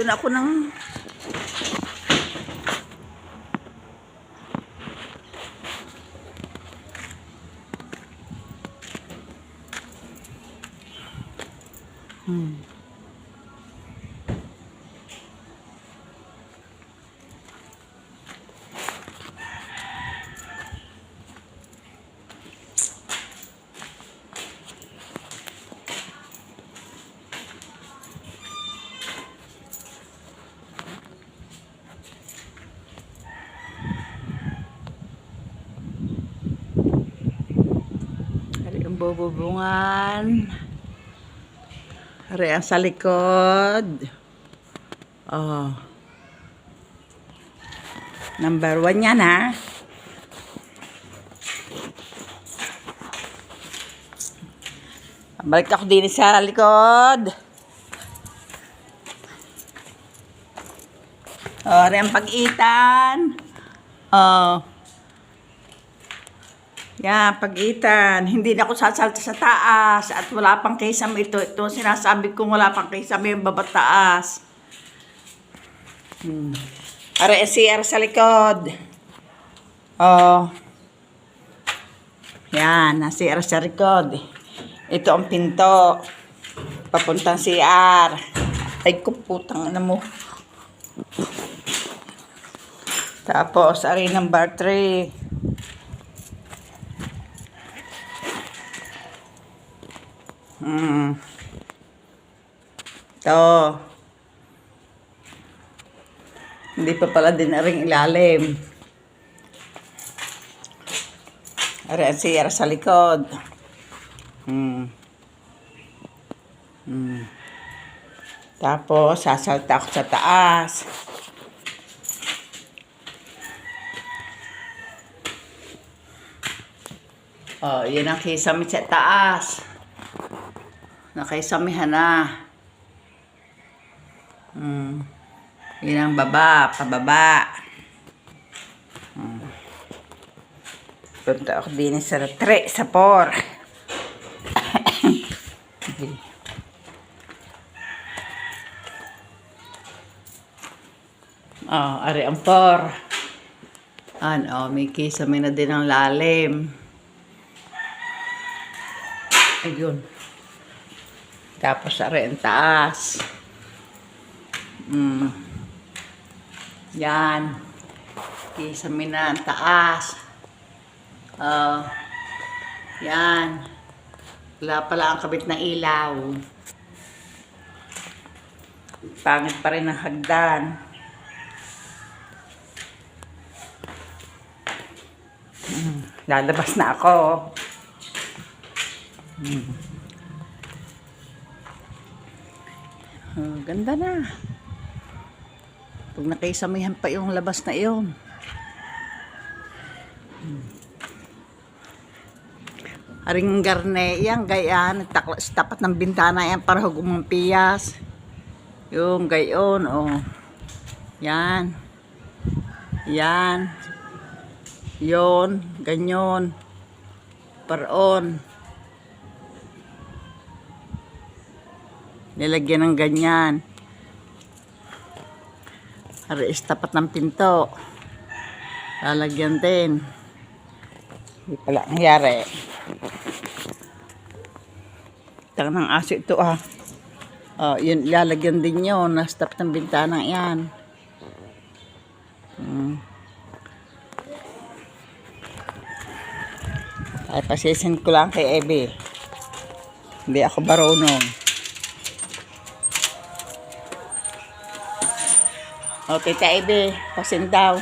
na ako ng... bububungan. Reang sa likod. Oh. Number 1 yan, ha. Balik ako din sa likod. Oh, reang pag-itan. Oh. Yan, pag-itan. Hindi na ako sasalta sa taas at wala pang kisame ito. Ito sinasabi kong wala pang kisame yung babataas. Are CR sa likod. Oh. Yan, CR sa likod. Ito ang pinto. Papuntang CR. Ay, kuputang na mo. Tapos, are number 3. Ito. Hindi pa pala din na ring ilalim. Are ang CR sa likod. Tapos, sasalta ako sa taas. Oh, yun ang kisame sa taas. Nakaisamihan na. Yun ang baba, pababa. Punta ako din sa 3, sa 4. Oh, ari ang 4. Ano, may kisame na din ang lalim. Ayun. Tapos ari ang taas. Yan. Kisame na ang taas. Yan. Wala pala ang kabit na ilaw. Pangit pa rin ang hagdan. Lalabas na ako. Ganda na. Pag nakaisamihan pa yung labas na iyon. Aring garne yan, gayaan. Tapat ng bintana yan para hugumang piyas. Yung gayon, oh. Yan. Yan. Yon, ganyon. Paroon. Nilagyan ng ganyan. Aris, tapat ng pinto. Lalagyan din. Hindi pala nangyari. Taka ng aso ito, ah. Oh, yun, lalagyan din yun. Nasa tapat ng bintana yan. Ay, pasisin ko lang kay Ebe. Hindi ako marunong. O, Tita Ebe, pasin daw.